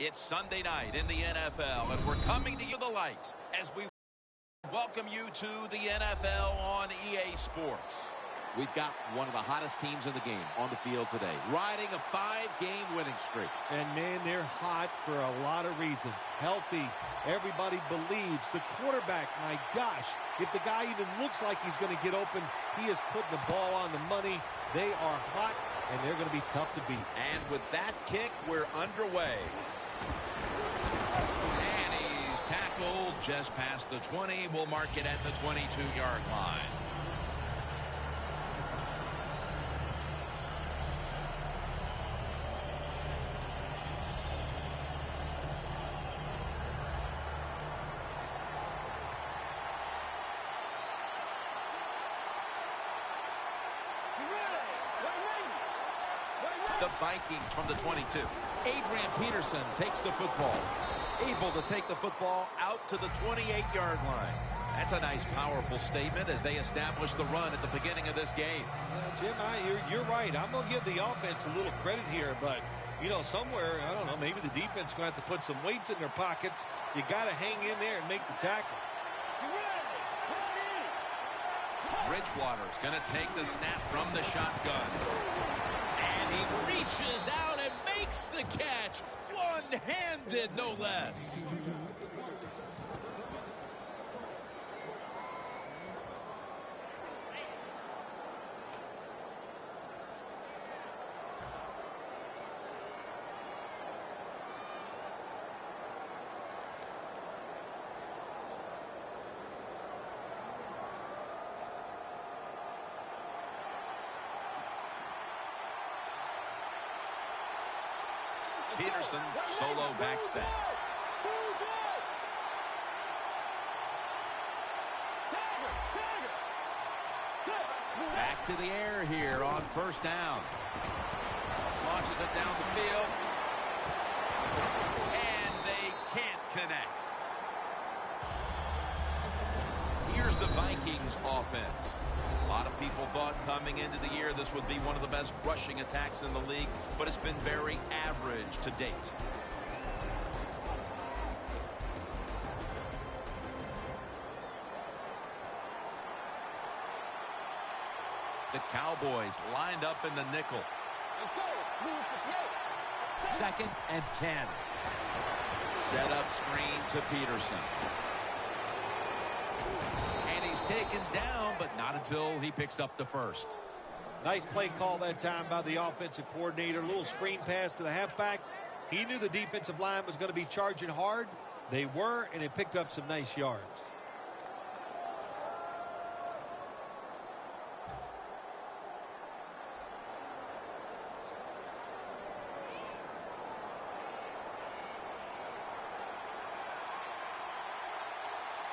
It's Sunday night in the NFL, and we're coming to you the lights as we welcome you to the NFL on EA Sports. We've got one of the hottest teams in the game on the field today, riding a 5-game winning streak. And, man, they're hot for a lot of reasons. Healthy. Everybody believes. The quarterback, my gosh, if the guy even looks like he's going to get open, he is putting the ball on the money. They are hot, and they're going to be tough to beat. And with that kick, we're underway. And he's tackled just past the 20. We'll mark it at the 22-yard line. The Vikings from the 22. Adrian Peterson takes the football. Able to take the football out to the 28-yard line. That's a nice, powerful statement as they establish the run at the beginning of this game. Jim, you're right. I'm going to give the offense a little credit here, but, you know, somewhere, I don't know, maybe the defense is going to have to put some weights in their pockets. You got to hang in there and make the tackle. Bridgewater's going to take the snap from the shotgun. And he reaches out and makes the catch. One-handed, no less. Peterson, solo back set. Back to the air here on first down. Launches it down the field. And they can't connect. Here's the Vikings offense. A lot of people thought coming into the year this would be one of the best rushing attacks in the league, but it's been very average to date. The Cowboys lined up in the nickel. 2nd and 10. Set up screen to Peterson. Taken down, but not until he picks up the first. Nice play call that time by the offensive coordinator. A little screen pass to the halfback. He knew the defensive line was going to be charging hard. They were, and it picked up some nice yards.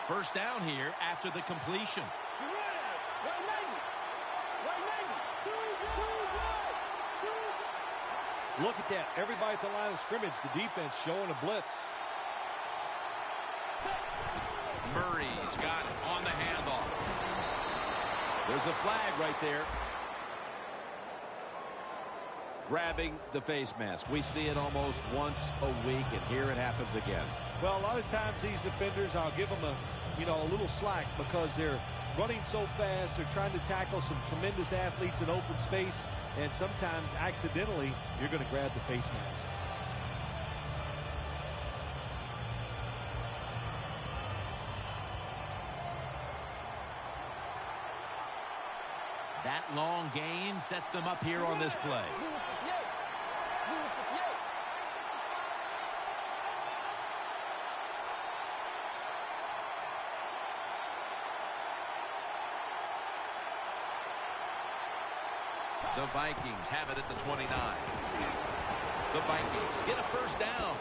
First down here after the completion. Look at that. Everybody at the line of scrimmage, the defense showing a blitz. Murray's got it on the handoff. There's a flag right there. Grabbing the face mask. We see it almost once a week, and here it happens again. Well, a lot of times these defenders, I'll give them a little slack because they're running so fast. They're trying to tackle some tremendous athletes in open space, and sometimes accidentally you're going to grab the face mask. That long gain sets them up here on this play. The Vikings have it at the 29. The Vikings get a first down.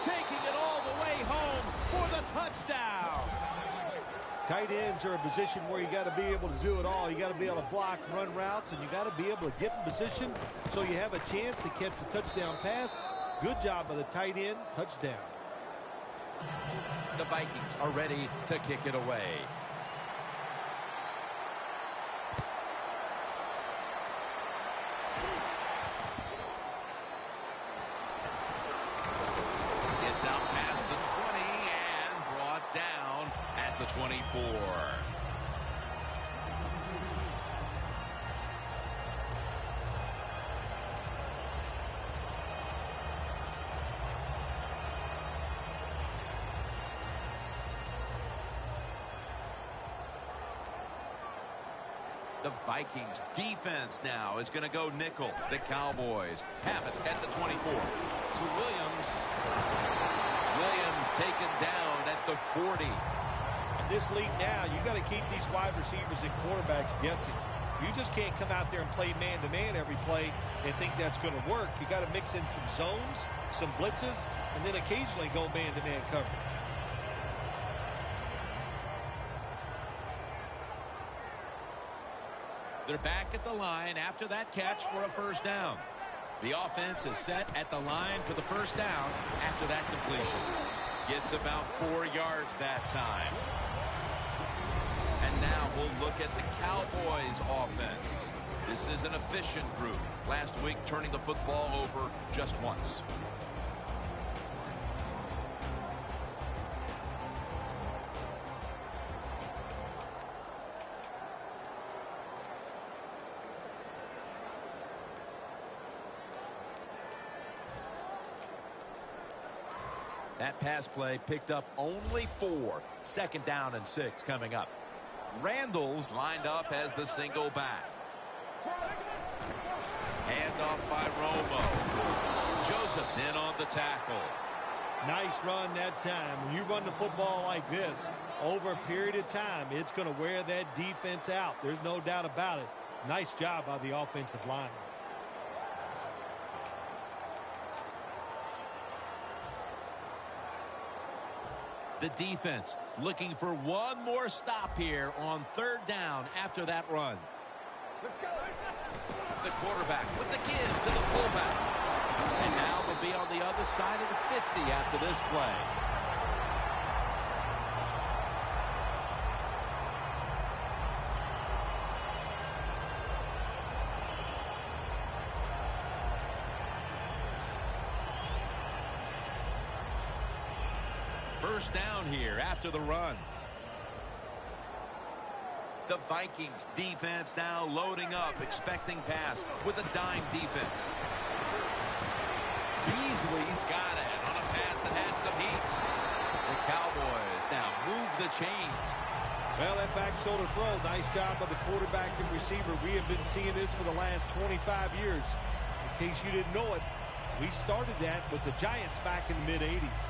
Taking it all the way home for the touchdown. Tight ends are a position where you got to be able to do it all. You got to be able to block, run routes, and you got to be able to get in position so you have a chance to catch the touchdown pass. Good job by the tight end. Touchdown. The Vikings are ready to kick it away. 24. The Vikings defense now is going to go nickel. The Cowboys have it at the 24. To Williams. Williams taken down at the 40. In this league now, you got to keep these wide receivers and quarterbacks guessing. You just can't come out there and play man-to-man every play and think that's going to work. You got to mix in some zones, some blitzes, and then occasionally go man-to-man coverage. They're back at the line after that catch for a first down. The offense is set at the line for the first down after that completion. Gets about 4 yards that time. And now we'll look at the Cowboys offense. This is an efficient group. Last week turning the football over just once. That pass play picked up only 4. Second down and 6 coming up. Randall's lined up as the single back. Handoff by Romo. Joseph's in on the tackle. Nice run that time. When you run the football like this, over a period of time, it's going to wear that defense out. There's no doubt about it. Nice job by the offensive line. The defense looking for one more stop here on third down after that run. Let's go. The quarterback with the give to the fullback. And now we'll be on the other side of the 50 after this play. First down here after the run. The Vikings defense now loading up, expecting pass with a dime defense. Beasley's got it on a pass that had some heat. The Cowboys now move the chains. Well, that back shoulder throw, nice job by the quarterback and receiver. We have been seeing this for the last 25 years. In case you didn't know it, we started that with the Giants back in the mid-'80s.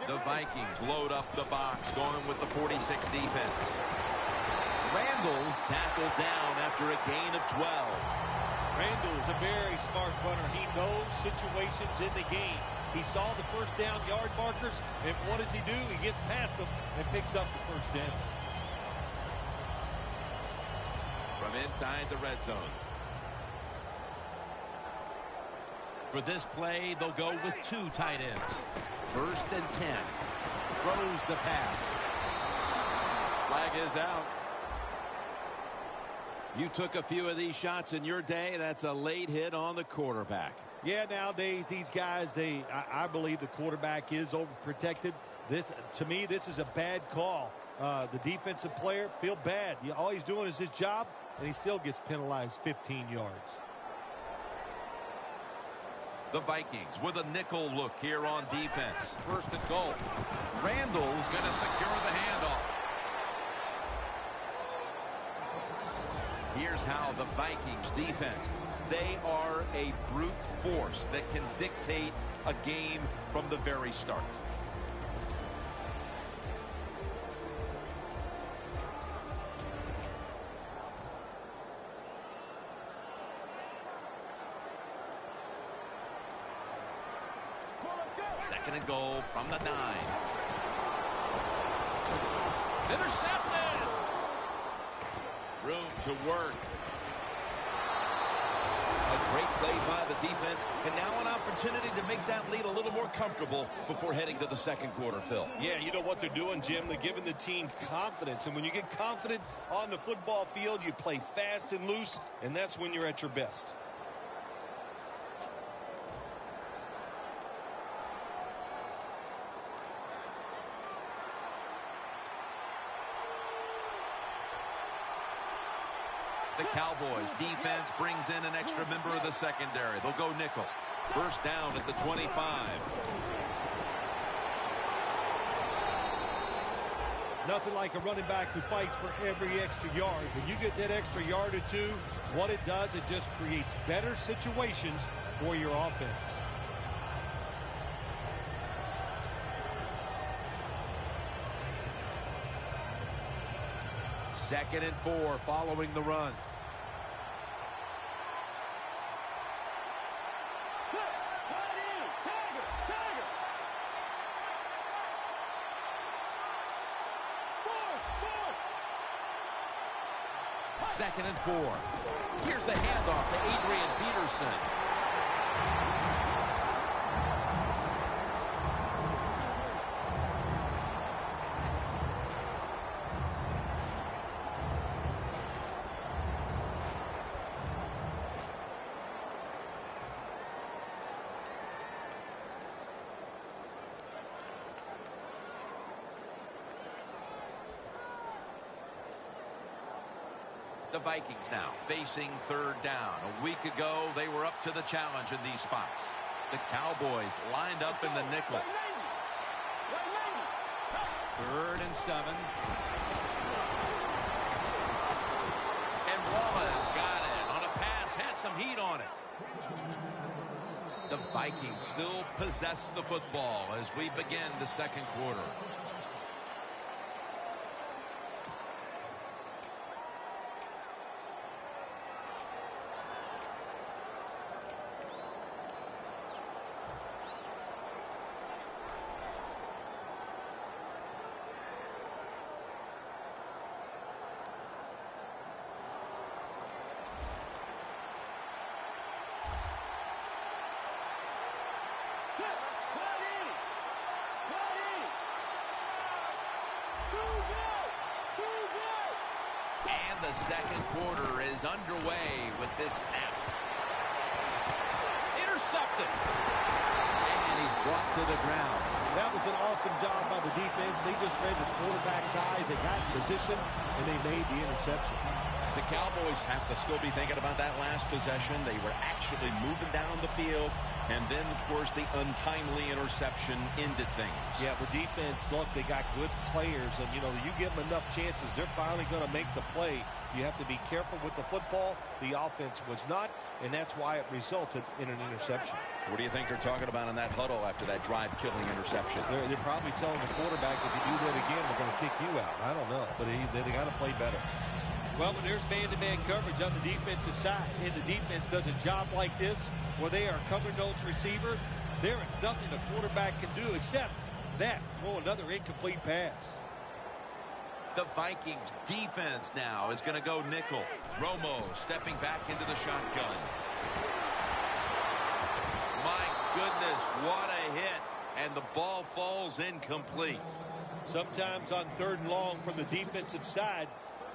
The Vikings load up the box, going with the 46 defense. Randall's tackled down after a gain of 12. Randall is a very smart runner. He knows situations in the game. He saw the first down yard markers, and what does he do? He gets past them and picks up the first down. From inside the red zone. For this play, they'll go with 2 tight ends. First and 10. Throws the pass. Flag is out. You took a few of these shots in your day. That's a late hit on the quarterback. Yeah, nowadays these guys, I believe the quarterback is overprotected. To me, this is a bad call. The defensive player feel bad. All he's doing is his job, and he still gets penalized 15 yards. The Vikings with a nickel look here on defense. First and goal. Randall's going to secure the handoff. Here's how the Vikings defense. They are a brute force that can dictate a game from the very start. Second and goal from the 9. Intercepted. Room to work. A great play by the defense, and now an opportunity to make that lead a little more comfortable before heading to the second quarter, Phil. Yeah, you know what they're doing, Jim? They're giving the team confidence. And when you get confident on the football field, you play fast and loose, and that's when you're at your best. The Cowboys defense brings in an extra member of the secondary. They'll go nickel. First down at the 25. Nothing like a running back who fights for every extra yard. When you get that extra yard or two, what it does, it just creates better situations for your offense. Second and 4 following the run. Second and 4. Here's the handoff to Adrian Peterson. The Vikings now facing third down. A week ago, they were up to the challenge in these spots. The Cowboys lined up in the nickel. 3rd and 7. And Wallace got it on a pass, had some heat on it. The Vikings still possess the football as we begin the second quarter. And the second quarter is underway with this snap. Intercepted. And he's brought to the ground. That was an awesome job by the defense. They just read the quarterback's eyes. They got in position, and they made the interception. The Cowboys have to still be thinking about that last possession. They were actually moving down the field. And then, of course, the untimely interception ended things. Yeah, the defense, look, they got good players. And, you know, you give them enough chances, they're finally going to make the play. You have to be careful with the football. The offense was not, and that's why it resulted in an interception. What do you think they're talking about in that huddle after that drive-killing interception? They're probably telling the quarterback, if you do that again, we're going to kick you out. I don't know, but they got to play better. Well, when there's man-to-man coverage on the defensive side, and the defense does a job like this, where they are covering those receivers, there is nothing the quarterback can do except that, throw another incomplete pass. The Vikings defense now is going to go nickel. Romo stepping back into the shotgun. My goodness, what a hit. And the ball falls incomplete. Sometimes on 3rd and long from the defensive side,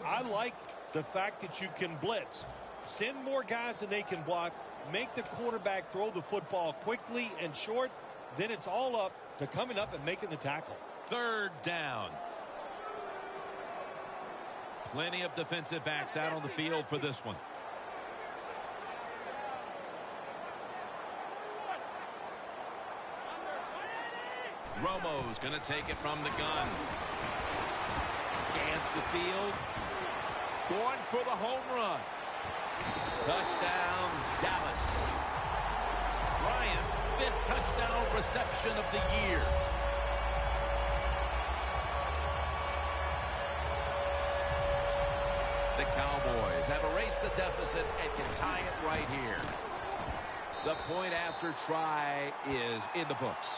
I like the fact that you can blitz. Send more guys than they can block. Make the quarterback throw the football quickly and short. Then it's all up to coming up and making the tackle. 3rd down. Plenty of defensive backs out on the field for this one. Romo's going to take it from the gun. Scans the field. Going for the home run. Touchdown, Dallas. Bryant's 5th touchdown reception of the year. The Cowboys have erased the deficit and can tie it right here. The point after try is in the books.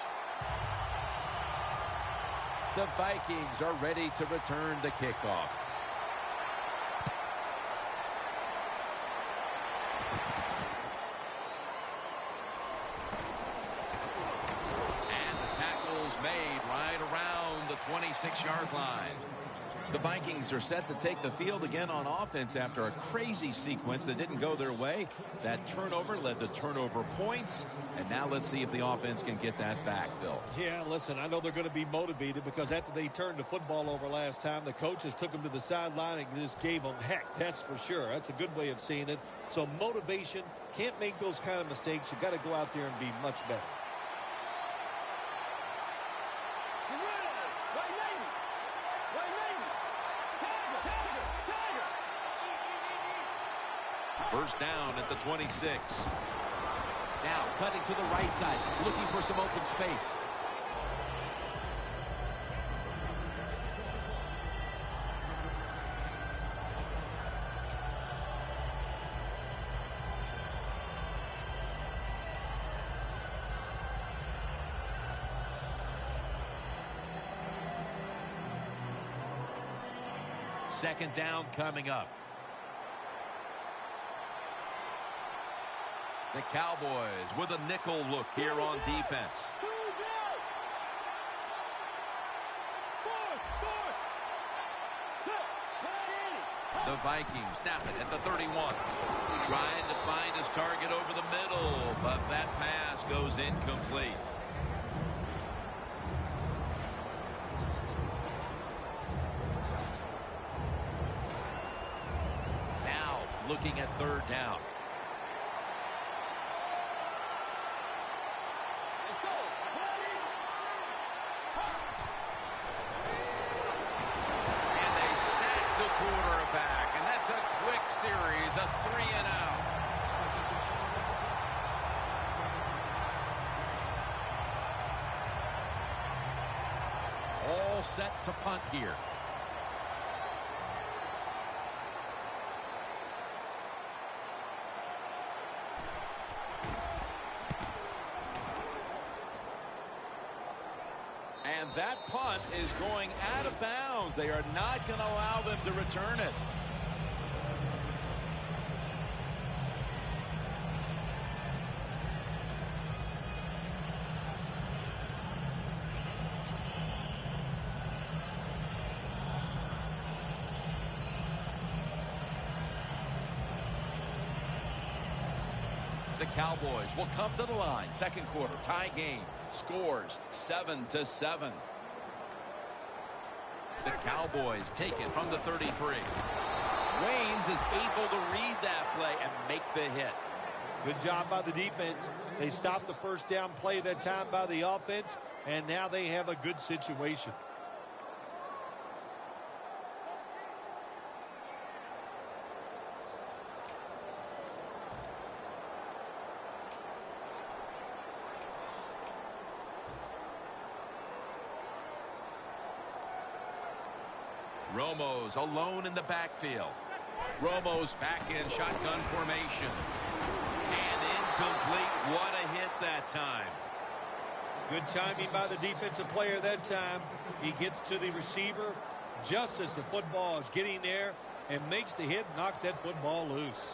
The Vikings are ready to return the kickoff. 26-yard line. The Vikings are set to take the field again on offense after a crazy sequence that didn't go their way. That turnover led to turnover points. And now let's see if the offense can get that back, Phil. Yeah, listen, I know they're going to be motivated because after they turned the football over last time, the coaches took them to the sideline and just gave them heck. That's for sure. That's a good way of seeing it. So motivation, can't make those kind of mistakes. You got to go out there and be much better. First down at the 26. Now cutting to the right side, looking for some open space. Second down coming up. The Cowboys with a nickel look here on defense. The Vikings snap it at the 31. Trying to find his target over the middle, but that pass goes incomplete. Now looking at third down. Quarterback, and that's a quick series, a 3-and-out. All set to punt here. And that punt is going out of bounds. They are not going to allow them to return it. The Cowboys will come to the line. Second quarter, tie game. Scores 7-7. The Cowboys take it from the 33. Waynes is able to read that play and make the hit. Good job by the defense. They stopped the first down play that time by the offense, and now they have a good situation. Romo's alone in the backfield. Romo's back in shotgun formation. And incomplete. What a hit that time. Good timing by the defensive player that time. He gets to the receiver just as the football is getting there and makes the hit, knocks that football loose.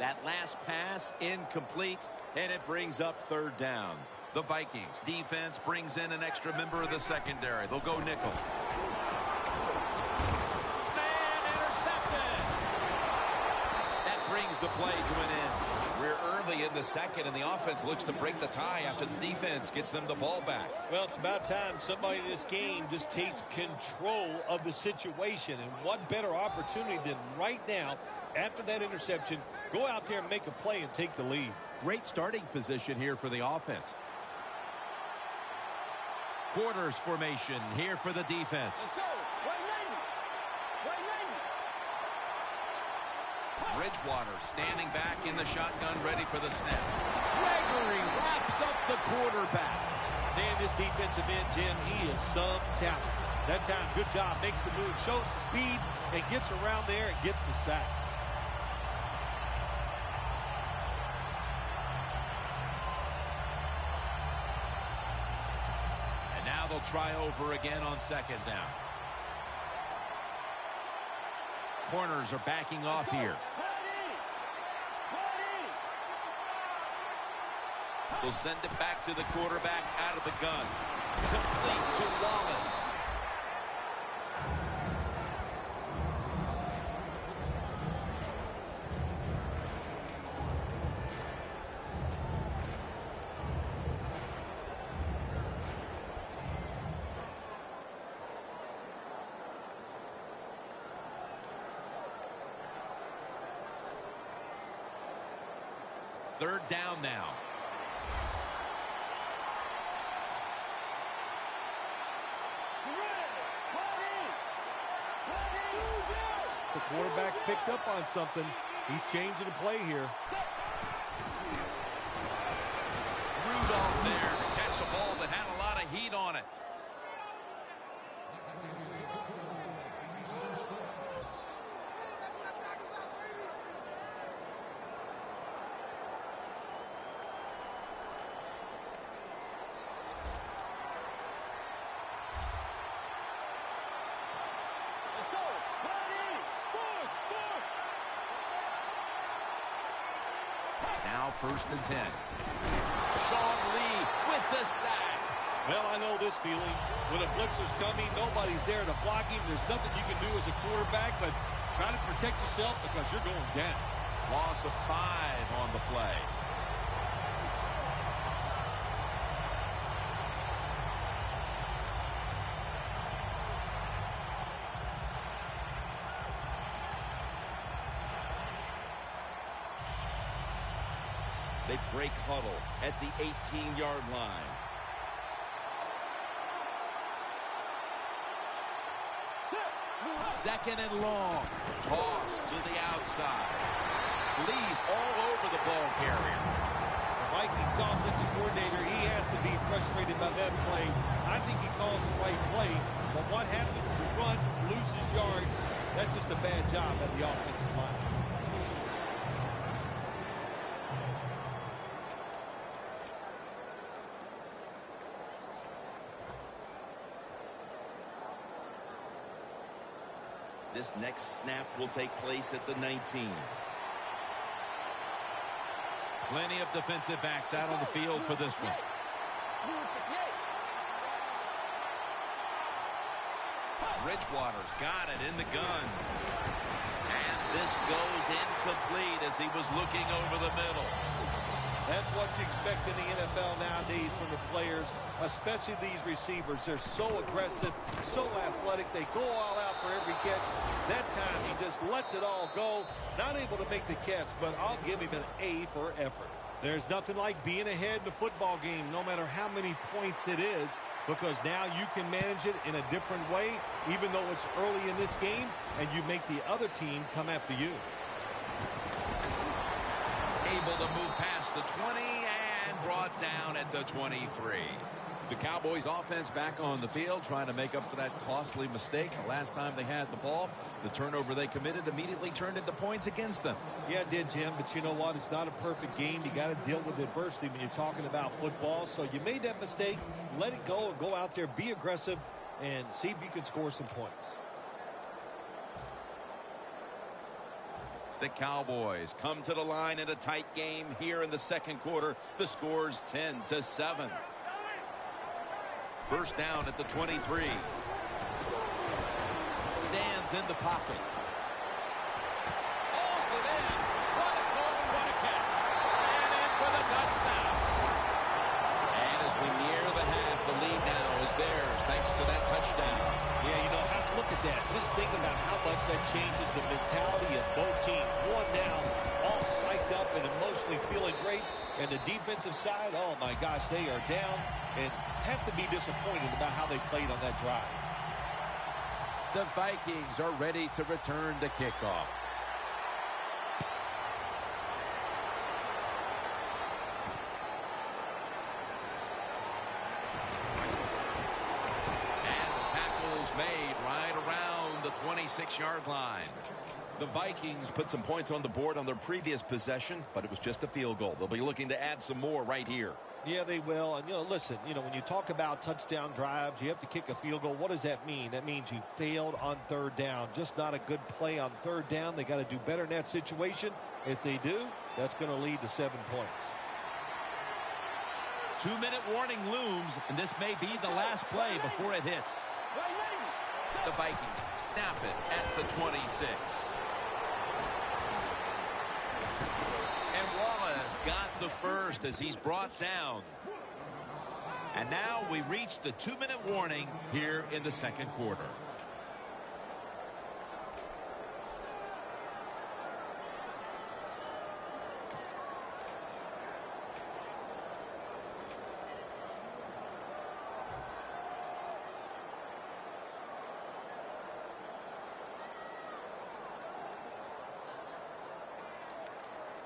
That last pass incomplete, and it brings up third down. The Vikings defense brings in an extra member of the secondary. They'll go nickel. And intercepted. That brings the play to an end. We're early in the second, and the offense looks to break the tie after the defense gets them the ball back. Well, it's about time somebody in this game just takes control of the situation. And what better opportunity than right now, after that interception, go out there and make a play and take the lead. Great starting position here for the offense. Quarters formation here for the defense. Bridgewater standing back in the shotgun, ready for the snap. Gregory wraps up the quarterback. Man, this defensive end, Jim, he is some talent. That time, good job, makes the move, shows the speed, and gets around there and gets the sack. And now they'll try over again on second down. corners are backing off here. They'll send it back to the quarterback out of the gun. Complete to Wallace. Third down now. The quarterback's picked up on something. He's changing the play here. Rudolph's there to catch a ball that had a lot of heat on it. Now 1st and 10. Sean Lee with the sack. Well, I know this feeling. When a blitzer's coming, nobody's there to block him. There's nothing you can do as a quarterback, but try to protect yourself because you're going down. Loss of 5 on the play. They break huddle at the 18-yard line. Second and long. Toss to the outside. Lee's all over the ball carrier. The Vikings offensive coordinator, he has to be frustrated by that play. I think he calls the right play, but what happens to run, loses yards, that's just a bad job at the offensive line. This next snap will take place at the 19. Plenty of defensive backs out on the field for this one. Bridgewater's got it in the gun. And this goes incomplete as he was looking over the middle. That's what you expect in the NFL nowadays from the players, especially these receivers. They're so aggressive, so athletic. They go all out for every catch. That time he just lets it all go. Not able to make the catch, but I'll give him an A for effort. There's nothing like being ahead in a football game, no matter how many points it is, because now you can manage it in a different way, even though it's early in this game, and you make the other team come after you. Able to move past the 20 and brought down at the 23. The Cowboys offense back on the field trying to make up for that costly mistake. The last time they had the ball, the turnover they committed immediately turned into points against them. Yeah, it did, Jim, but you know what? It's not a perfect game. You got to deal with adversity when you're talking about football. So you made that mistake, let it go, and go out there, be aggressive, and see if you can score some points. The Cowboys come to the line in a tight game here in the second quarter. The score's 10-7. First down at the 23. Stands in the pocket. Pulls it in. What a goal and what a catch. And in for the touchdown. And as we near the half, the lead now is theirs thanks to that touchdown. Yeah, you know, look at that. Just think about how much that changes the mentality of both teams. One down, all psyched up and emotionally feeling great. And the defensive side, oh my gosh, they are down and have to be disappointed about how they played on that drive. The Vikings are ready to return the kickoff. And the tackle's made right around the 26-yard line. The Vikings put some points on the board on their previous possession, but it was just a field goal. They'll be looking to add some more right here. Yeah, they will. And, listen, when you talk about touchdown drives, you have to kick a field goal. What does that mean? That means you failed on third down. Just not a good play on third down. They got to do better in that situation. If they do, that's going to lead to 7 points. 2-minute warning looms, and this may be the last play before it hits. The Vikings snap it at the 26. And Wallace got the first as he's brought down. And now we reach the 2-minute warning here in the second quarter.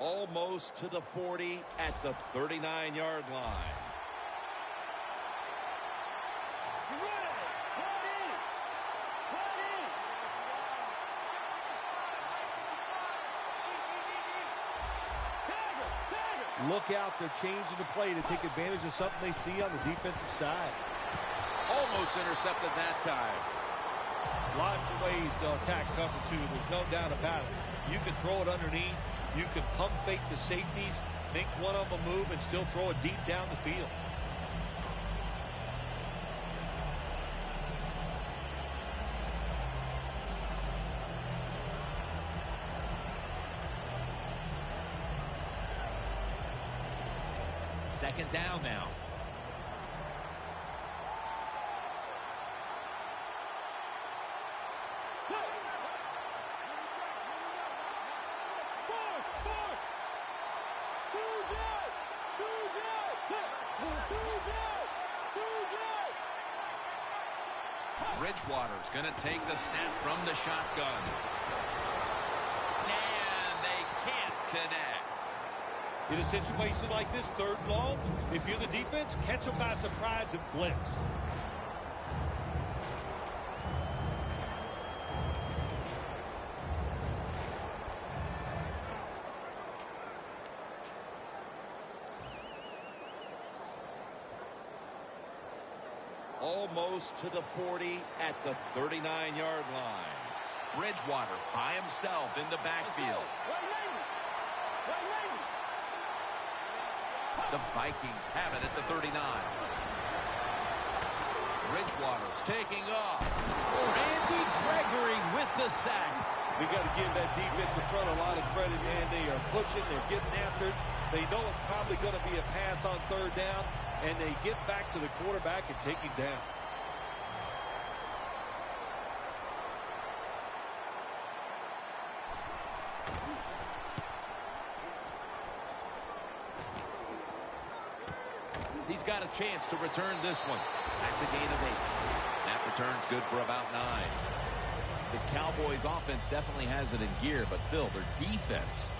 Almost to the 40 at the 39-yard line. Look out, they're changing the play to take advantage of something they see on the defensive side. Almost intercepted that time. Lots of ways to attack cover two. There's no doubt about it. You can throw it underneath. You can pump fake the safeties, make one of them move, and still throw it deep down the field. Second down now. Bridgewater's going to take the snap from the shotgun. And they can't connect. In a situation like this, third and long, if you're the defense, catch them by surprise and blitz. Almost to the 40 at the 39-yard line. Bridgewater by himself in the backfield. The Vikings have it at the 39. Bridgewater's taking off. Randy Gregory with the sack. We got to give that defensive front a lot of credit, man. They are pushing, they're getting after it. They know it's probably going to be a pass on third down, and they get back to the quarterback and take him down. He's got a chance to return this one. That's a gain of 8. That return's good for about 9. The Cowboys offense definitely has it in gear, but Phil, their defense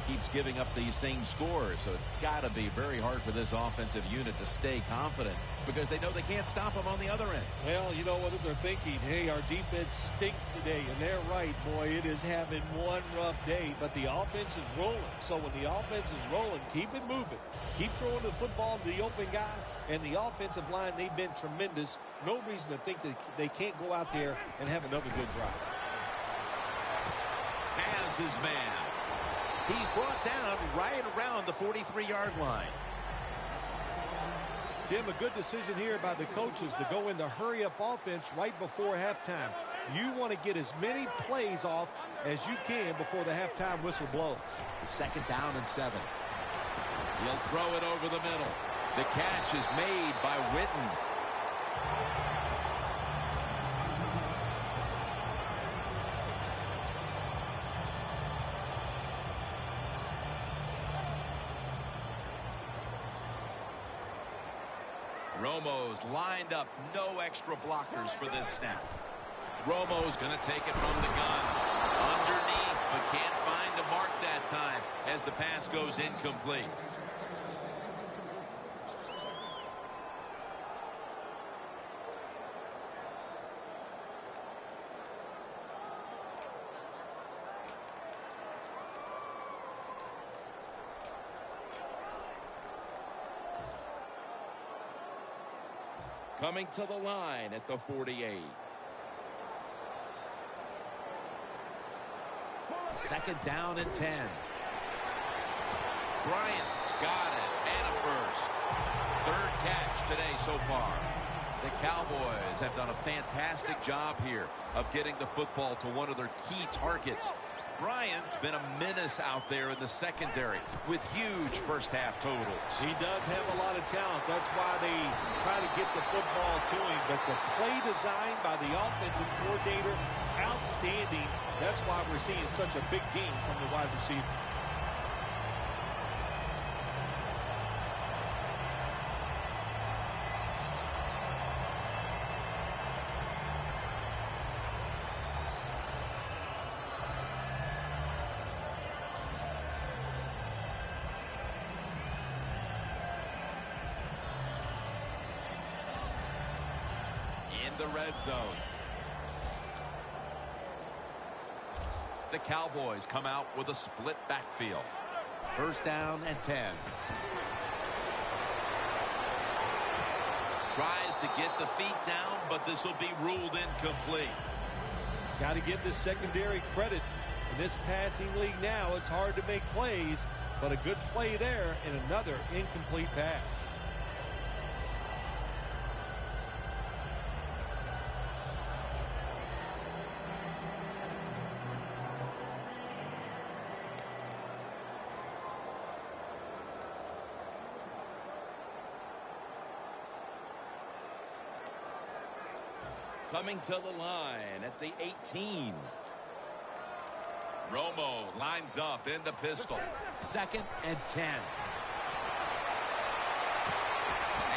keeps giving up these same scores, so it's got to be very hard for this offensive unit to stay confident because they know they can't stop them on the other end. Well, you know what they're thinking, hey, our defense stinks today, and they're right, boy, it is having one rough day, but the offense is rolling. So when the offense is rolling, keep it moving. Keep throwing the football to the open guy, and the offensive line, they've been tremendous. No reason to think that they can't go out there and have another good drive. Has his man. He's brought down right around the 43-yard line. Jim, a good decision here by the coaches to go into hurry-up offense right before halftime. You want to get as many plays off as you can before the halftime whistle blows. Second down and 7. He'll throw it over the middle. The catch is made by Witten. Romo's lined up, no extra blockers for this snap. Romo's going to take it from the gun. Underneath, but can't find a mark that time as the pass goes incomplete. coming to the line at the 48. Second down and 10. Bryant's got it, and a first. Third catch today so far. The Cowboys have done a fantastic job here of getting the football to one of their key targets. Bryant's been a menace out there in the secondary with huge first-half totals. He does have a lot of talent. That's why they try to get the football to him. But the play design by the offensive coordinator, outstanding. That's why we're seeing such a big game from the wide receiver. The red zone. The Cowboys come out with a split backfield. First down and 10. Tries to get the feet down, but this will be ruled incomplete. Got to give this secondary credit. In this passing league now, it's hard to make plays, but a good play there and another incomplete pass. Coming to the line at the 18. Romo lines up in the pistol. Second and 10.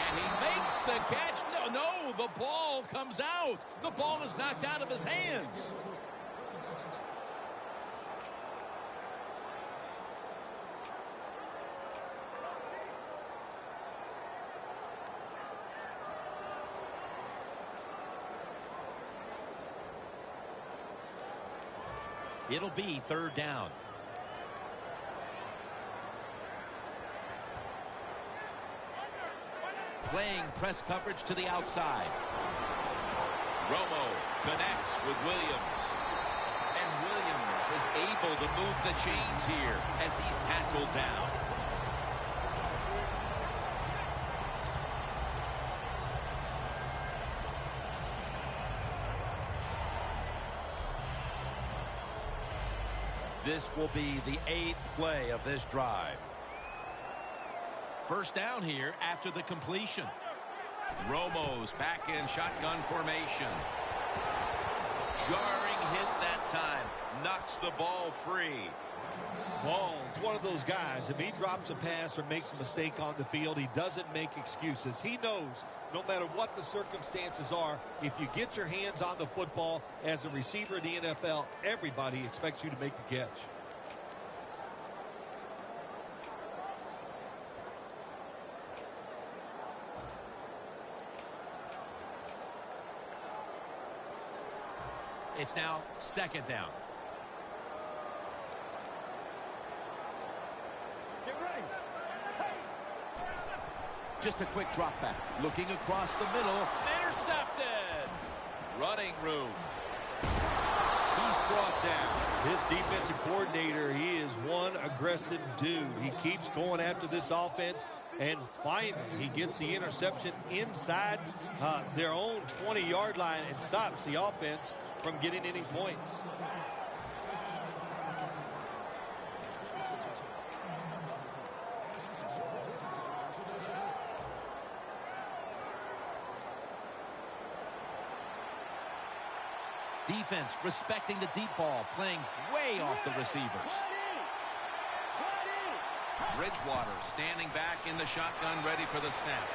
And he makes the catch. No, the ball comes out. The ball is knocked out of his hands. It'll be third down. Playing press coverage to the outside. Romo connects with Williams. And Williams is able to move the chains here as he's tackled down. This will be the 8th play of this drive. First down here after the completion. Romo's back in shotgun formation. Jarring hit that time. Knocks the ball free. Ball's one of those guys. If he drops a pass or makes a mistake on the field, he doesn't make excuses. He knows no matter what the circumstances are, if you get your hands on the football as a receiver in the NFL, everybody expects you to make the catch. It's now second down. Just a quick drop back. Looking across the middle. Intercepted. Running room. He's brought down. This defensive coordinator, he is one aggressive dude. He keeps going after this offense, and finally he gets the interception inside their own 20-yard line and stops the offense from getting any points. Defense respecting the deep ball, playing way off the receivers. Bridgewater standing back in the shotgun, ready for the snap.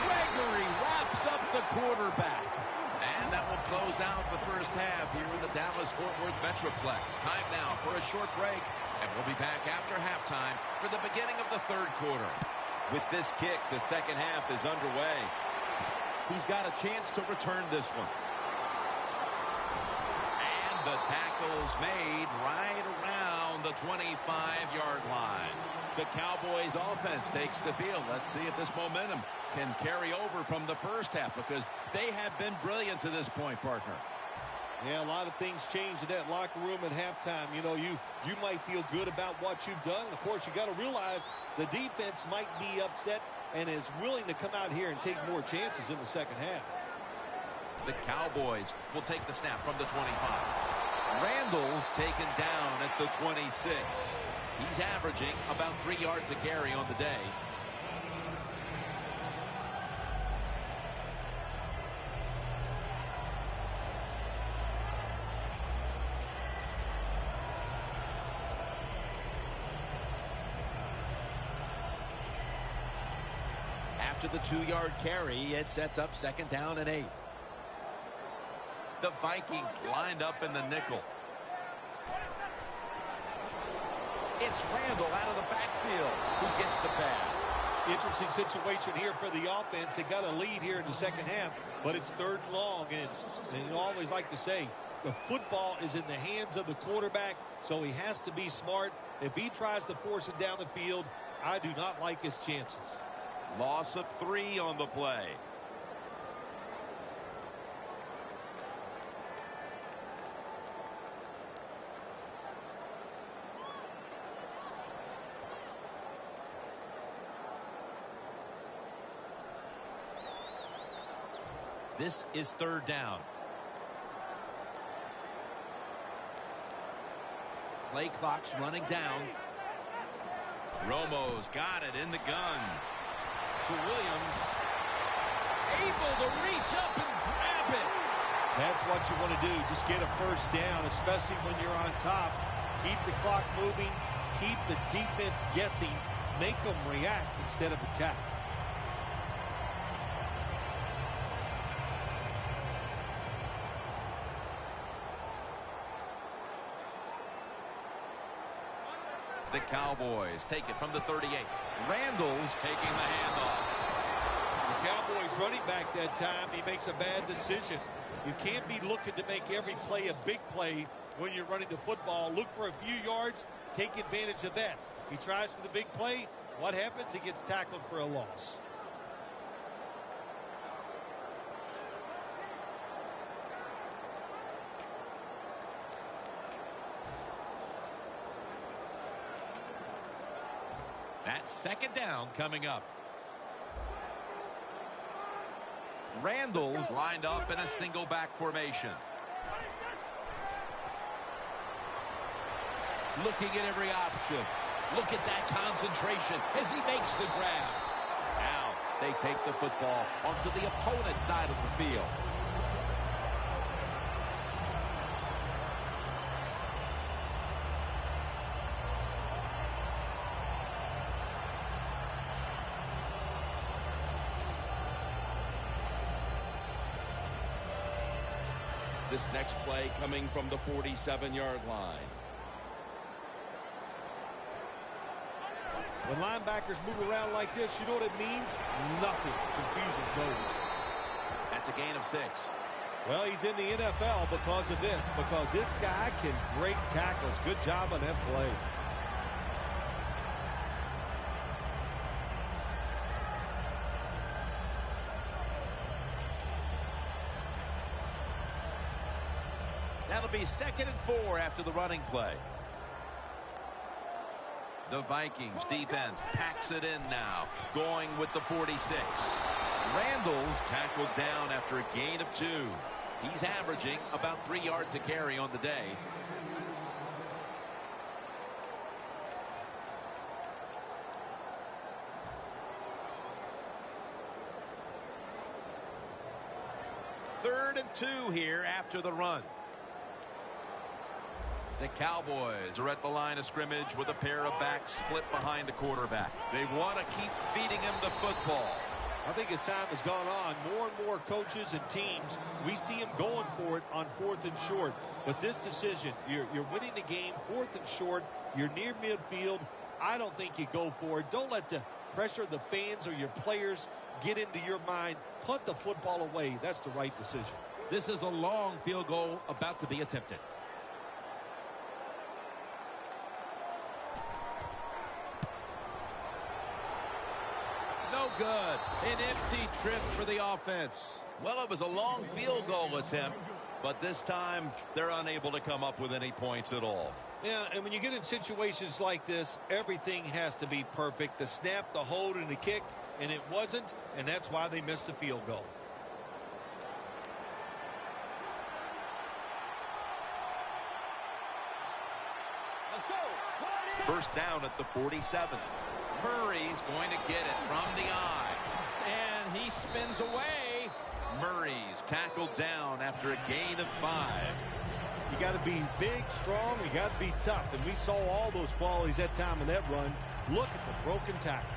Gregory wraps up the quarterback. And that will close out the first half here in the Dallas-Fort Worth Metroplex. Time now for a short break, and we'll be back after halftime for the beginning of the third quarter. With this kick, the second half is underway. He's got a chance to return this one. The tackle's made right around the 25-yard line. The Cowboys offense takes the field. Let's see if this momentum can carry over from the first half, because they have been brilliant to this point, partner. Yeah, a lot of things change in that locker room at halftime. You know, you might feel good about what you've done. And of course, you got to realize the defense might be upset and is willing to come out here and take more chances in the second half. The Cowboys will take the snap from the 25. Randall's taken down at the 26. He's averaging about 3 yards a carry on the day. After the 2-yard carry, it sets up 2nd down and 8. The Vikings lined up in the nickel. It's Randall out of the backfield who gets the pass. Interesting situation here for the offense. They got a lead here in the second half, but it's 3rd and long. And you always like to say, the football is in the hands of the quarterback, so he has to be smart. If he tries to force it down the field, I do not like his chances. Loss of 3 on the play. This is 3rd down. Play clock's running down. Romo's got it in the gun. To Williams. Able to reach up and grab it. That's what you want to do. Just get a first down, especially when you're on top. Keep the clock moving. Keep the defense guessing. Make them react instead of attack. The Cowboys take it from the 38. Randall's taking the handoff. The Cowboys running back that time, he makes a bad decision. You can't be looking to make every play a big play when you're running the football. Look for a few yards, take advantage of that. He tries for the big play. What happens? He gets tackled for a loss. That's 2nd down coming up. Randall's lined up in a single back formation. Looking at every option. Look at that concentration as he makes the grab. Now they take the football onto the opponent's side of the field. This next play coming from the 47-yard line. When linebackers move around like this, you know what it means? Nothing. Confusion's no one. That's a gain of 6. Well, he's in the NFL because of this, because this guy can break tackles. Good job on that play. That'll be 2nd and 4 after the running play. The Vikings defense packs it in now, going with the 46. Randall's tackled down after a gain of 2. He's averaging about 3 yards a carry on the day. Third and 2 here after the run. The Cowboys are at the line of scrimmage with a pair of backs split behind the quarterback. They want to keep feeding him the football. I think as time has gone on, more and more coaches and teams, we see them going for it on 4th and short. But this decision, you're winning the game, 4th and short, you're near midfield. I don't think you go for it. Don't let the pressure of the fans or your players get into your mind. Punt the football away. That's the right decision. This is a long field goal about to be attempted. An empty trip for the offense. Well, it was a long field goal attempt, but this time they're unable to come up with any points at all. Yeah, and when you get in situations like this, everything has to be perfect. The snap, the hold, and the kick, and it wasn't, and that's why they missed the field goal. First down at the 47. Murray's going to get it from the eye. And he spins away. Murray's tackled down after a gain of 5. You got to be big, strong, you got to be tough, and we saw all those qualities that time in that run. Look at the broken tackles.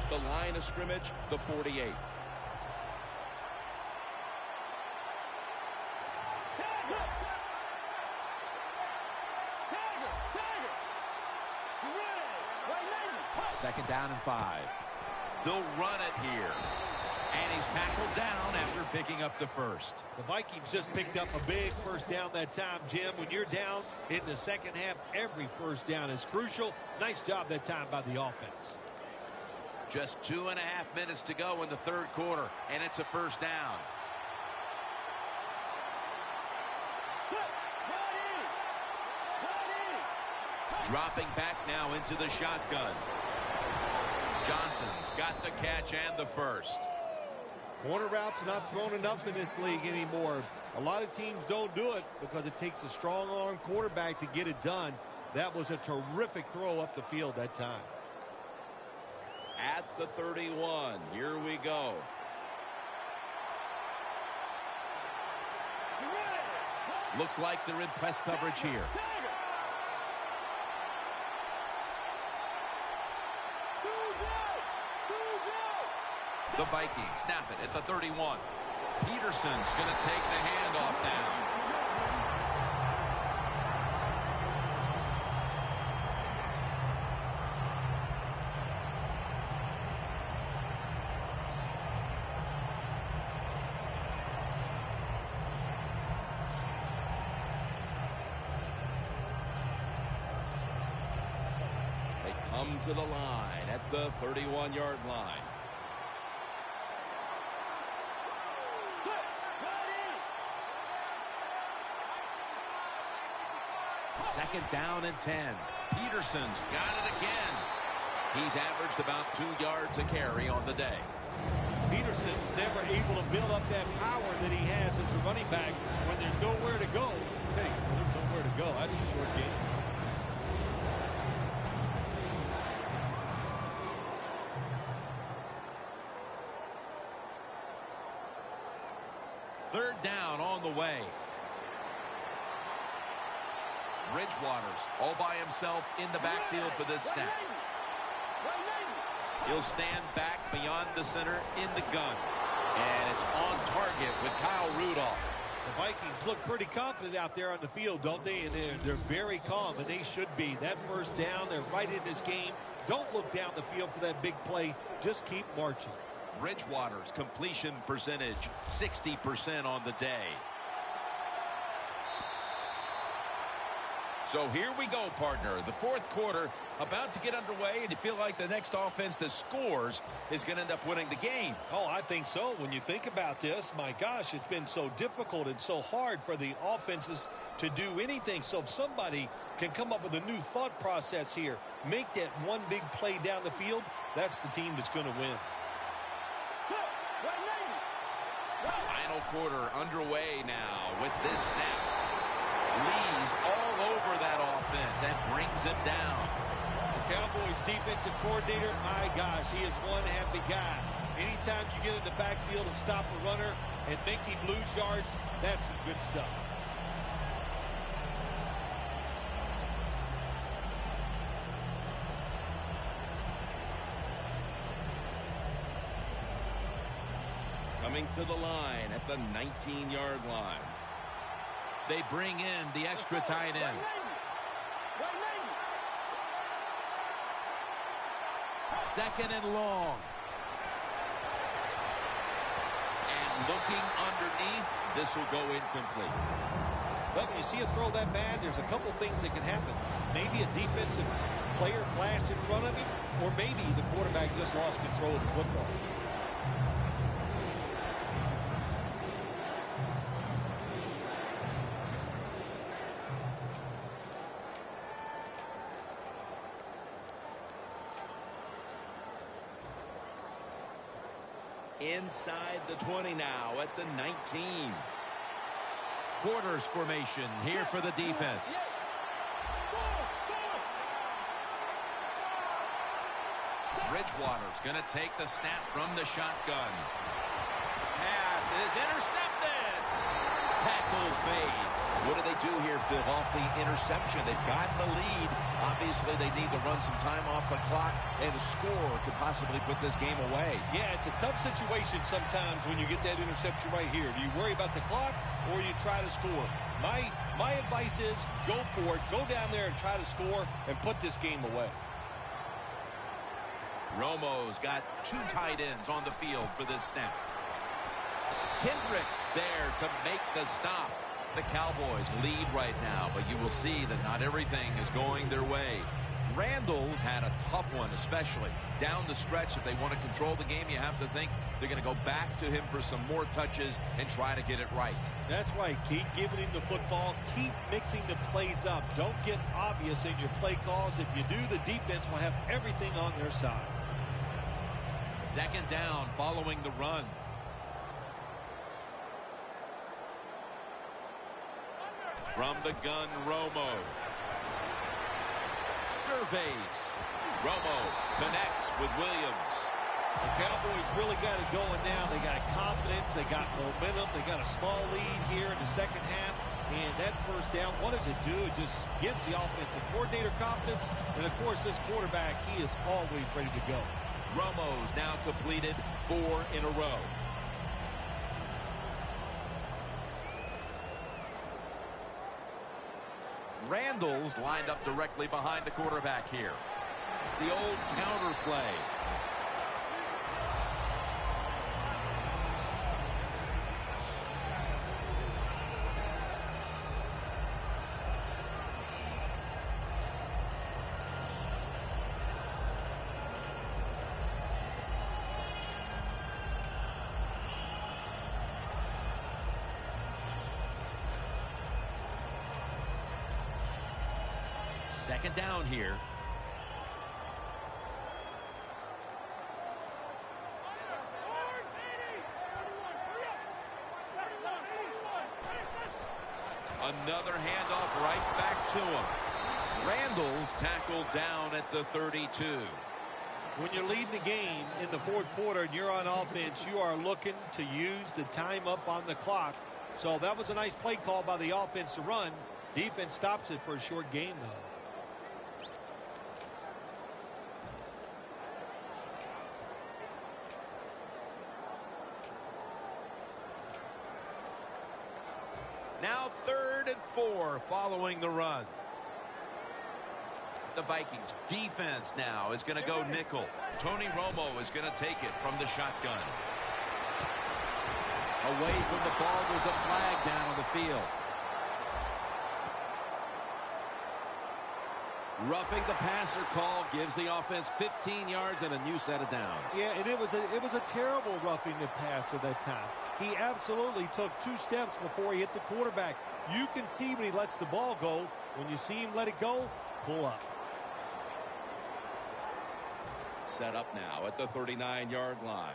The line of scrimmage, the 48. Second down and 5. They'll run it here. And he's tackled down after picking up the first. The Vikings just picked up a big first down that time, Jim. When you're down in the second half, every first down is crucial. Nice job that time by the offense. Just 2.5 minutes to go in the third quarter, and it's a first down. Dropping back now into the shotgun. Johnson's got the catch and the first. Corner routes not thrown enough in this league anymore. A lot of teams don't do it because it takes a strong arm quarterback to get it done. That was a terrific throw up the field that time. At the 31, here we go. Looks like they're in press coverage here. The Vikings snap it at the 31. Peterson's going to take the handoff now. They come to the line at the 31-yard line. Second down and 10. Peterson's got it again. He's averaged about 2 yards a carry on the day. Peterson's never able to build up that power that he has as a running back when there's nowhere to go. Hey, there's nowhere to go. That's a short game. Third down on the way. Bridgewater's all by himself in the backfield for this snap. He'll stand back beyond the center in the gun. And it's on target with Kyle Rudolph. The Vikings look pretty confident out there on the field, don't they? And they're very calm, and they should be. That first down, they're right in this game. Don't look down the field for that big play. Just keep marching. Bridgewater's completion percentage, 60% on the day. So here we go, partner. The fourth quarter about to get underway, and you feel like the next offense that scores is going to end up winning the game. Oh, I think so. When you think about this, my gosh, it's been so difficult and so hard for the offenses to do anything. So if somebody can come up with a new thought process here, make that one big play down the field, that's the team that's going to win. Final quarter underway now with this snap. Lee's all over that offense and brings him down. The Cowboys defensive coordinator, my gosh, he is one happy guy. Anytime you get in the backfield and stop a runner and make him lose yards, that's some good stuff. Coming to the line at the 19-yard line. They bring in the extra tight end. Second and long. And looking underneath, this will go incomplete. Well, when you see a throw that bad, there's a couple things that can happen. Maybe a defensive player flashed in front of him, or maybe the quarterback just lost control of the football. Inside the 20 now at the 19. Quarters formation here for the defense. Bridgewater's going to take the snap from the shotgun. Pass is intercepted. Tackles made. What do they do here, Phil, off the interception? They've gotten the lead. Obviously, they need to run some time off the clock, and a score could possibly put this game away. Yeah, it's a tough situation sometimes when you get that interception right here. Do you worry about the clock, or you try to score? My advice is go for it. Go down there and try to score and put this game away. Romo's got two tight ends on the field for this snap. Kendricks there to make the stop. The Cowboys lead right now, but you will see that not everything is going their way. Randall's had a tough one, especially down the stretch. If they want to control the game, you have to think they're going to go back to him for some more touches and try to get it right. That's right. Keep giving him the football. Keep mixing the plays up. Don't get obvious in your play calls. If you do, the defense will have everything on their side. Second down following the run. From the gun, Romo. Surveys. Romo connects with Williams. The Cowboys really got it going now. They got confidence. They got momentum. They got a small lead here in the second half. And that first down, what does it do? It just gives the offensive coordinator confidence. And, of course, this quarterback, he is always ready to go. Romo's now completed 4 in a row. Randall's lined up directly behind the quarterback here. It's the old counter play. Second down here. Another handoff right back to him. Randall's tackled down at the 32. When you're leading the game in the fourth quarter and you're on offense, you are looking to use the time up on the clock. So that was a nice play call by the offense to run. Defense stops it for a short gain, though. Now 3rd and 4 following the run. The Vikings defense now is going to go nickel. Tony Romo is going to take it from the shotgun. Away from the ball, there's a flag down on the field. Roughing the passer call gives the offense 15 yards and a new set of downs. Yeah, and it was a terrible roughing the passer that time. He absolutely took 2 steps before he hit the quarterback. You can see when he lets the ball go. When you see him let it go, pull up. Set up now at the 39-yard line.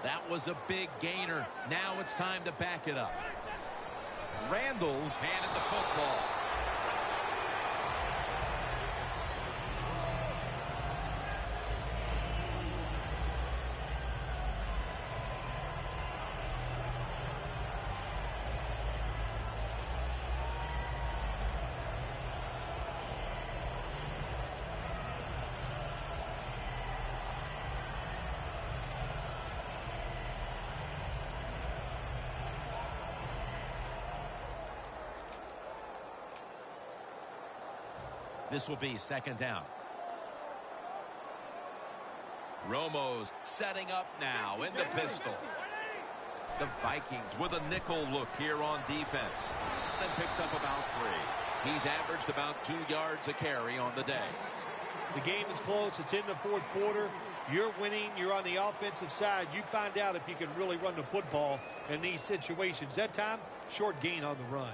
That was a big gainer. Now it's time to back it up. Randall's handed the football. This will be second down. Romo's setting up now in the pistol. The Vikings with a nickel look here on defense. And picks up about 3. He's averaged about 2 yards a carry on the day. The game is close. It's in the fourth quarter. You're winning. You're on the offensive side. You find out if you can really run the football in these situations. That time, short gain on the run.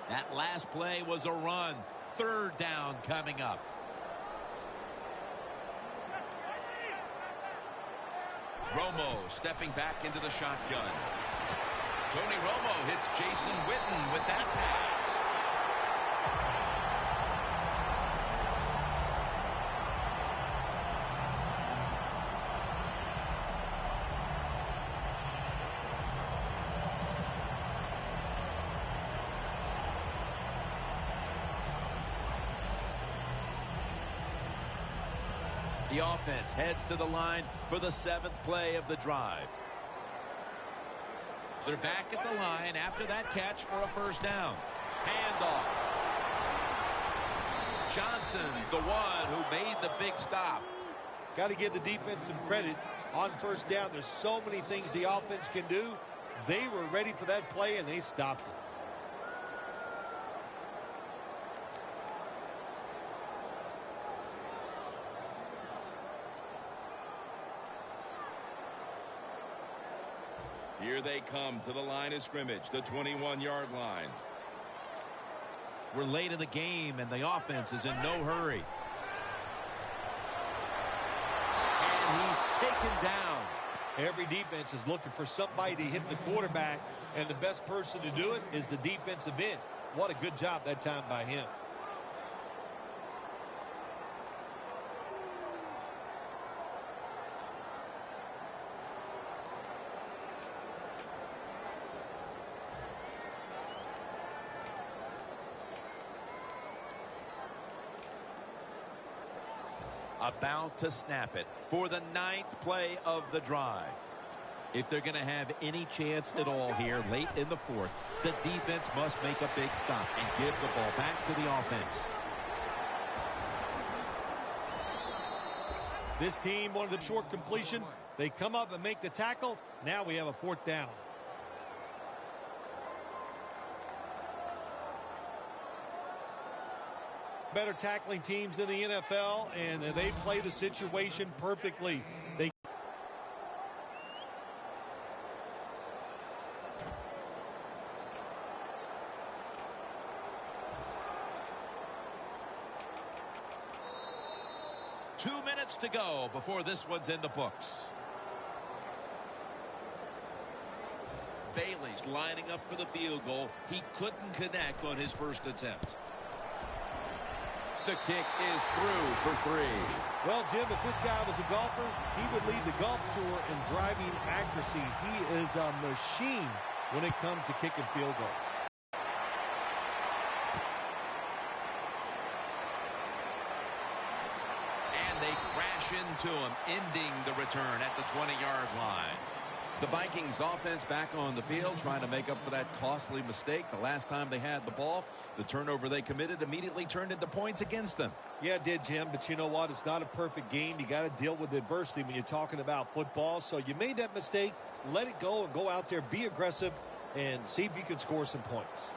That last play was a run. 3rd down coming up. Romo stepping back into the shotgun. Tony Romo hits Jason Witten with that pass. The offense heads to the line for the 7th play of the drive. They're back at the line after that catch for a 1st down. Handoff. Johnson's the one who made the big stop. Got to give the defense some credit on 1st down. There's so many things the offense can do. They were ready for that play, and they stopped it. Here they come to the line of scrimmage, the 21-yard line. We're late in the game, and the offense is in no hurry. And he's taken down. Every defense is looking for somebody to hit the quarterback, and the best person to do it is the defensive end. What a good job that time by him. About to snap it for the 9th play of the drive. If they're going to have any chance at all here late in the 4th, the defense must make a big stop and give the ball back to the offense. This team wanted the short completion. They come up and make the tackle. Now we have a 4th down. Better tackling teams in the NFL, and they play the situation perfectly. They Two minutes to go before this one's in the books. Bailey's lining up for the field goal. He couldn't connect on his first attempt. The kick is through for 3. Well, Jim, if this guy was a golfer, he would lead the golf tour in driving accuracy. He is a machine when it comes to kicking field goals. And they crash into him, ending the return at the 20-yard line. The Vikings offense back on the field trying to make up for that costly mistake. The last time they had the ball, the turnover they committed immediately turned into points against them. Yeah, it did, Jim, but you know what? It's not a perfect game. You got to deal with adversity when you're talking about football. So you made that mistake. Let it go and go out there, be aggressive, and see if you can score some points.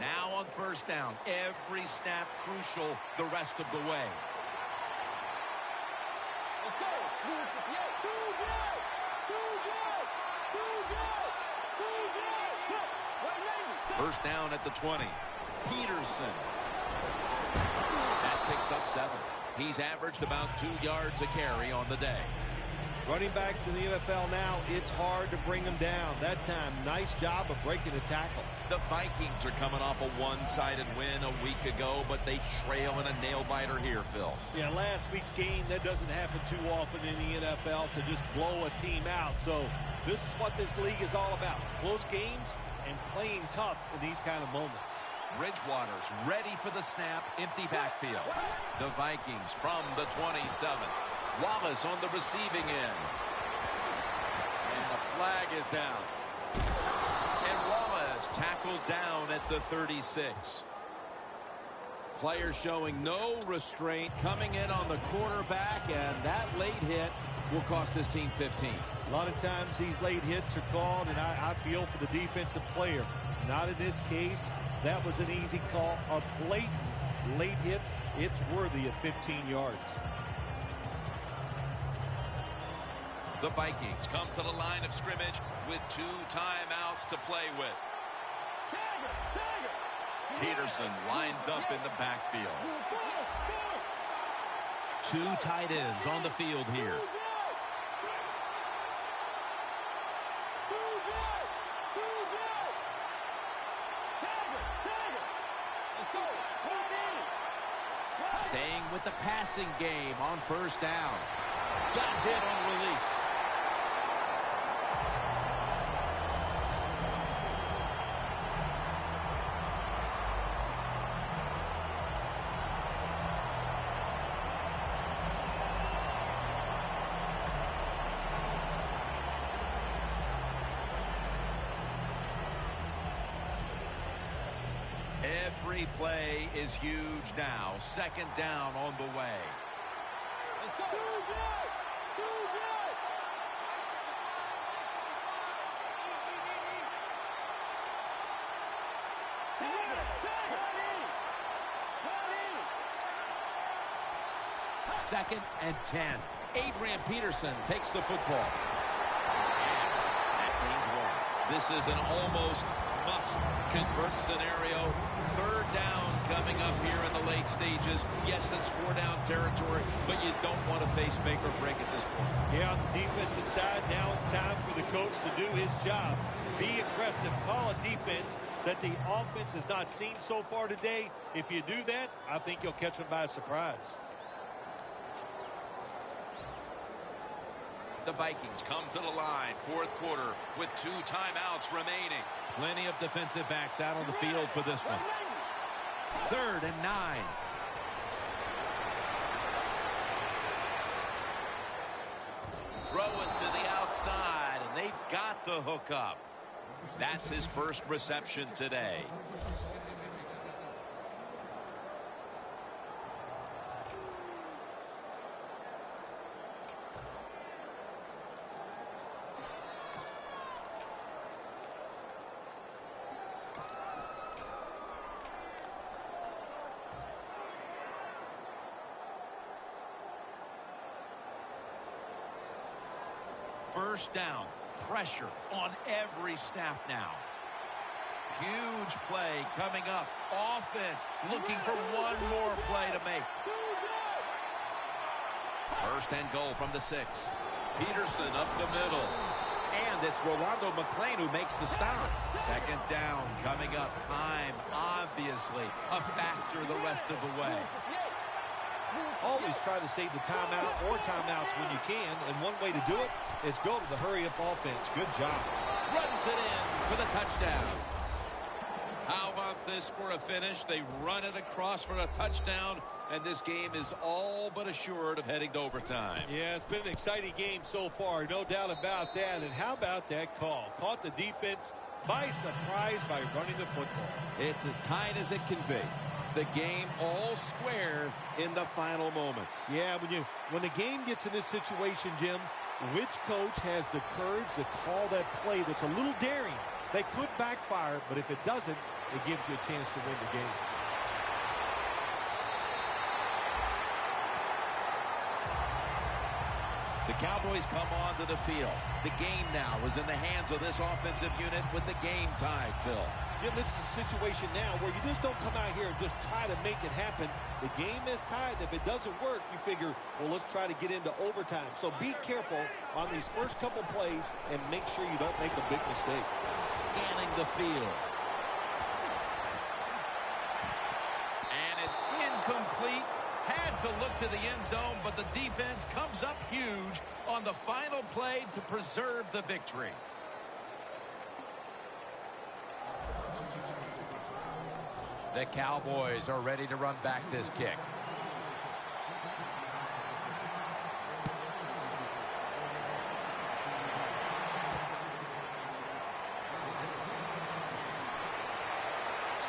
Now on 1st down, every snap crucial the rest of the way. Let's go. First down at the 20. Peterson. That picks up 7. He's averaged about 2 yards a carry on the day. Running backs in the NFL now, it's hard to bring them down. That time, nice job of breaking a tackle. The Vikings are coming off a one-sided win a week ago, but they trail in a nail-biter here, Phil. Yeah, last week's game, that doesn't happen too often in the NFL to just blow a team out. So this is what this league is all about. Close games and playing tough in these kind of moments. Bridgewater's ready for the snap, empty backfield. The Vikings from the 27. Wallace on the receiving end. And the flag is down. And Wallace tackled down at the 36. Players showing no restraint coming in on the quarterback, and that late hit will cost his team 15. A lot of times these late hits are called, and I feel for the defensive player. Not in this case. That was an easy call. A blatant late hit. It's worthy of 15 yards. The Vikings come to the line of scrimmage with 2 timeouts to play with. Peterson lines up in the backfield. 2 tight ends on the field here. Staying with the passing game on first down. Got hit on release. Every play is huge now. 2nd down on the way. Second and 10. Adrian Peterson takes the football. And that gains 1. This is an almost must-convert scenario. 3rd down coming up here in the late stages. Yes, that's 4-down territory, but you don't want to face make or break at this point. Yeah, on the defensive side, now it's time for the coach to do his job. Be aggressive. Call a defense that the offense has not seen so far today. If you do that, I think you'll catch them by surprise. The Vikings come to the line, 4th quarter, with 2 timeouts remaining. Plenty of defensive backs out on the field for this one. 3rd and 9. Throw it to the outside, and they've got the hook up. That's his first reception today. First down, pressure on every snap now. Huge play coming up. Offense looking for one more play to make. 1st and goal from the 6. Peterson up the middle. And it's Rolando McClain who makes the stop. 2nd down coming up. Time, obviously, a factor the rest of the way. Always try to save the timeout or timeouts when you can, and one way to do it is go to the hurry-up offense. Good job. Runs it in for the touchdown. How about this for a finish? They run it across for a touchdown, and this game is all but assured of heading to overtime. Yeah, it's been an exciting game so far, no doubt about that. And how about that call? Caught the defense by surprise by running the football. It's as tight as it can be. The game all square in the final moments. Yeah, when the game gets in this situation, Jim, which coach has the courage to call that play that's a little daring? They could backfire, but if it doesn't, it gives you a chance to win the game. The Cowboys come onto the field. The game now is in the hands of this offensive unit with the game tied, Phil. Jim, this is a situation now where you just don't come out here and just try to make it happen. The game is tied. If it doesn't work, you figure, well, let's try to get into overtime. So be careful on these first couple plays and make sure you don't make a big mistake. Scanning the field. And it's incomplete. Had to look to the end zone, but the defense comes up huge on the final play to preserve the victory. The Cowboys are ready to run back this kick.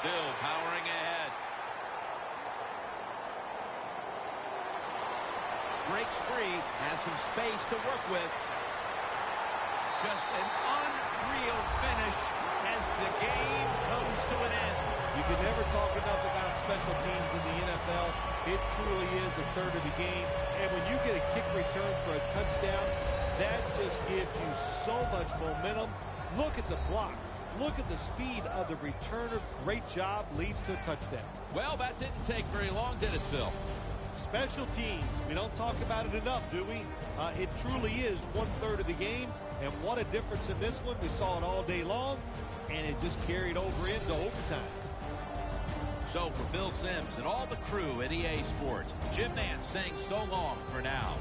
Still powering ahead. Breaks free, has some space to work with. Just an unreal finish as the game comes to an end. You can never talk enough about special teams in the NFL. It truly is a third of the game. And when you get a kick return for a touchdown, that just gives you so much momentum. Look at the blocks. Look at the speed of the returner. Great job, leads to a touchdown. Well, that didn't take very long, did it, Phil? Special teams. We don't talk about it enough, do we? It truly is 1/3 of the game. And what a difference in this one. We saw it all day long, and it just carried over into overtime. So for Phil Simms and all the crew at EA Sports, Jim Nance saying so long for now.